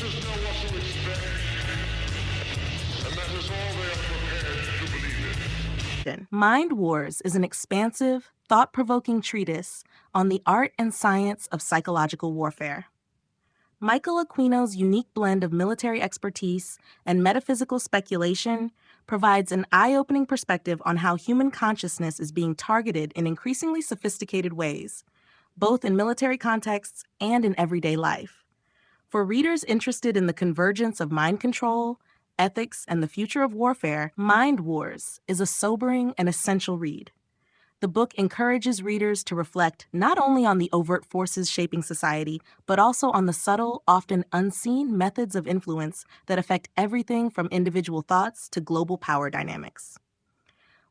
readers know what to expect, and that is all they are prepared to believe in. Mind Wars is an expansive, thought-provoking treatise on the art and science of psychological warfare. Michael Aquino's unique blend of military expertise and metaphysical speculation provides an eye-opening perspective on how human consciousness is being targeted in increasingly sophisticated ways, both in military contexts and in everyday life. For readers interested in the convergence of mind control, ethics, and the future of warfare, Mind Wars is a sobering and essential read. The book encourages readers to reflect not only on the overt forces shaping society, but also on the subtle, often unseen methods of influence that affect everything from individual thoughts to global power dynamics.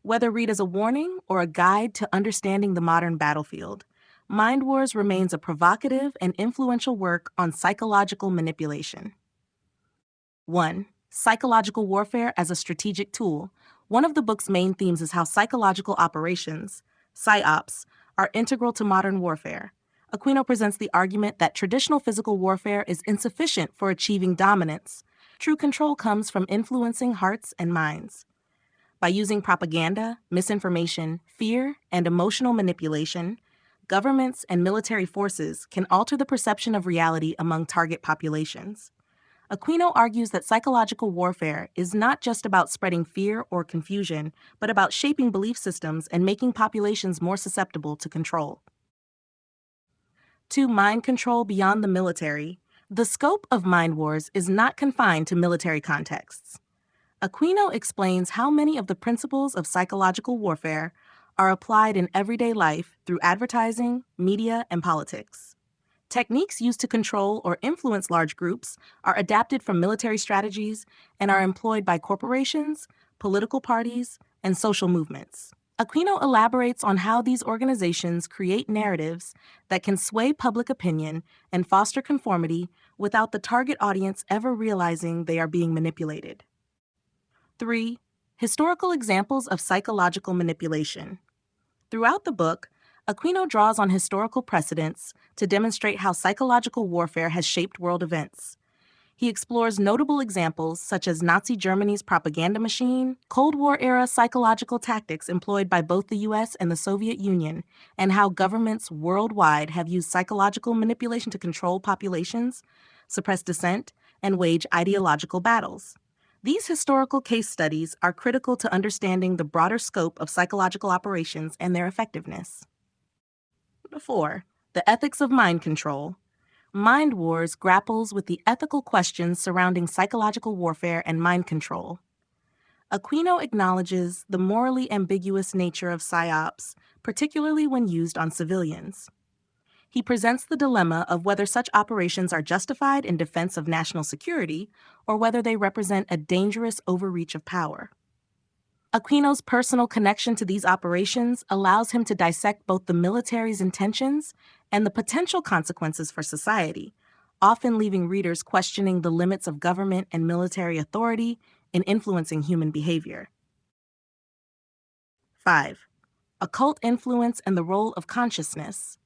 Whether read as a warning or a guide to understanding the modern battlefield, Mind Wars remains a provocative and influential work on psychological manipulation. 1. Psychological warfare as a strategic tool. One of the book's main themes is how psychological operations, PSYOPs, are integral to modern warfare. Aquino presents the argument that traditional physical warfare is insufficient for achieving dominance. True control comes from influencing hearts and minds. By using propaganda, misinformation, fear, and emotional manipulation, governments and military forces can alter the perception of reality among target populations. Aquino argues that psychological warfare is not just about spreading fear or confusion, but about shaping belief systems and making populations more susceptible to control. 2. Mind control beyond the military. The scope of Mind Wars is not confined to military contexts. Aquino explains how many of the principles of psychological warfare are applied in everyday life through advertising, media, and politics. Techniques used to control or influence large groups are adapted from military strategies and are employed by corporations, political parties, and social movements. Aquino elaborates on how these organizations create narratives that can sway public opinion and foster conformity without the target audience ever realizing they are being manipulated. 3. Historical examples of psychological manipulation. Throughout the book, Aquino draws on historical precedents to demonstrate how psychological warfare has shaped world events. He explores notable examples such as Nazi Germany's propaganda machine, Cold War-era psychological tactics employed by both the U.S. and the Soviet Union, and how governments worldwide have used psychological manipulation to control populations, suppress dissent, and wage ideological battles. These historical case studies are critical to understanding the broader scope of psychological operations and their effectiveness. 4. The ethics of mind control. Mind Wars grapples with the ethical questions surrounding psychological warfare and mind control. Aquino acknowledges the morally ambiguous nature of PSYOPs, particularly when used on civilians. He presents the dilemma of whether such operations are justified in defense of national security or whether they represent a dangerous overreach of power. Aquino's personal connection to these operations allows him to dissect both the military's intentions and the potential consequences for society, often leaving readers questioning the limits of government and military authority in influencing human behavior. 5. Occult influence and the role of consciousness.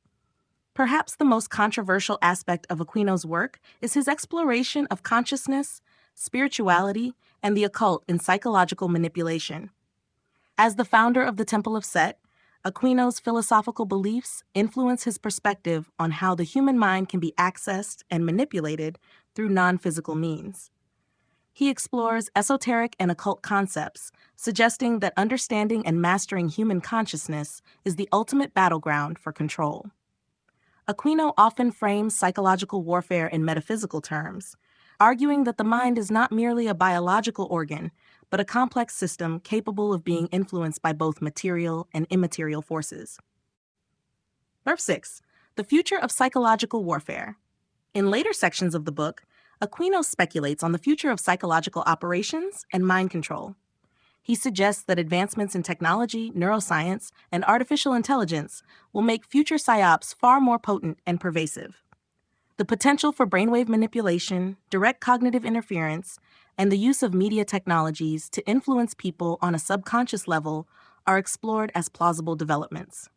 Perhaps the most controversial aspect of Aquino's work is his exploration of consciousness, spirituality, and the occult in psychological manipulation. As the founder of the Temple of Set, Aquino's philosophical beliefs influence his perspective on how the human mind can be accessed and manipulated through non-physical means. He explores esoteric and occult concepts, suggesting that understanding and mastering human consciousness is the ultimate battleground for control. Aquino often frames psychological warfare in metaphysical terms, arguing that the mind is not merely a biological organ, but a complex system capable of being influenced by both material and immaterial forces. 6. The future of psychological warfare. In later sections of the book, Aquino speculates on the future of psychological operations and mind control. He suggests that advancements in technology, neuroscience, and artificial intelligence will make future PSYOPs far more potent and pervasive. The potential for brainwave manipulation, direct cognitive interference, and the use of media technologies to influence people on a subconscious level are explored as plausible developments.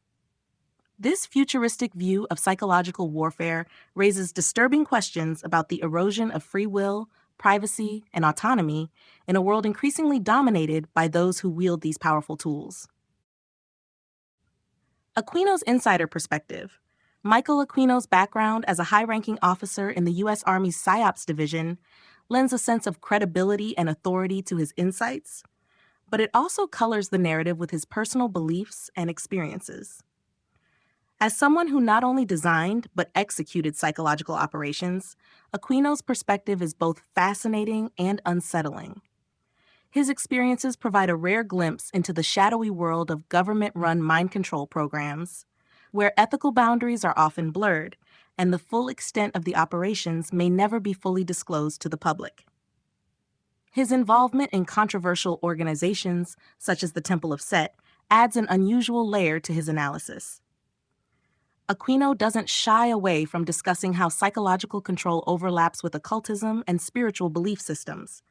This futuristic view of psychological warfare raises disturbing questions about the erosion of free will, privacy, and autonomy in a world increasingly dominated by those who wield these powerful tools. Aquino's insider perspective. Michael Aquino's background as a high-ranking officer in the U.S. Army's PSYOPs division lends a sense of credibility and authority to his insights, but it also colors the narrative with his personal beliefs and experiences. As someone who not only designed but executed psychological operations, Aquino's perspective is both fascinating and unsettling. His experiences provide a rare glimpse into the shadowy world of government-run mind control programs, where ethical boundaries are often blurred and the full extent of the operations may never be fully disclosed to the public. His involvement in controversial organizations, such as the Temple of Set, adds an unusual layer to his analysis. Aquino doesn't shy away from discussing how psychological control overlaps with occultism and spiritual belief systems.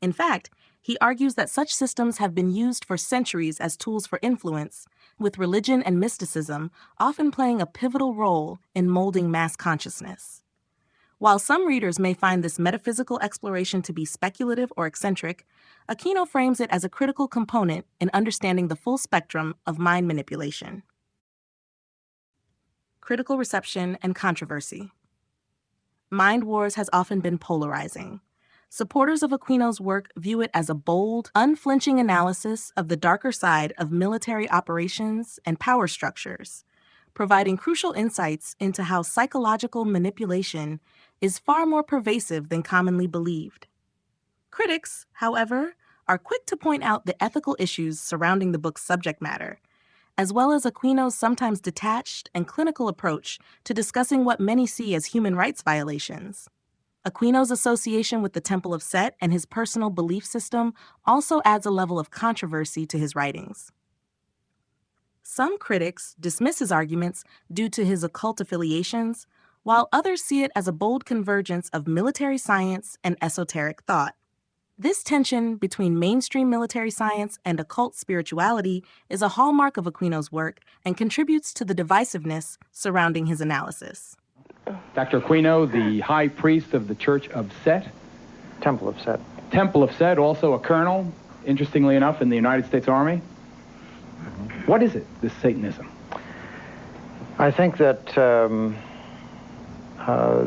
In fact, he argues that such systems have been used for centuries as tools for influence, with religion and mysticism often playing a pivotal role in molding mass consciousness. While some readers may find this metaphysical exploration to be speculative or eccentric, Aquino frames it as a critical component in understanding the full spectrum of mind manipulation. Critical reception and controversy. Mind Wars has often been polarizing. Supporters of Aquino's work view it as a bold, unflinching analysis of the darker side of military operations and power structures, providing crucial insights into how psychological manipulation is far more pervasive than commonly believed. Critics, however, are quick to point out the ethical issues surrounding the book's subject matter, as well as Aquino's sometimes detached and clinical approach to discussing what many see as human rights violations. Aquino's association with the Temple of Set and his personal belief system also adds a level of controversy to his writings. Some critics dismiss his arguments due to his occult affiliations, while others see it as a bold convergence of military science and esoteric thought. This tension between mainstream military science and occult spirituality is a hallmark of Aquino's work and contributes to the divisiveness surrounding his analysis. Dr. Aquino, the high priest of the Church of Set. Temple of Set. Temple of Set, also a colonel, interestingly enough, in the United States Army. What is it, this Satanism? I think that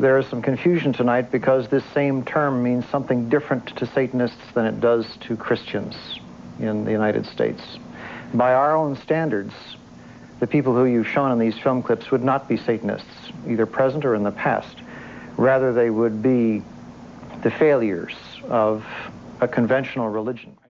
there is some confusion tonight because this same term means something different to Satanists than it does to Christians in the United States. By our own standards, the people who you've shown in these film clips would not be Satanists, either present or in the past. Rather, they would be the failures of a conventional religion.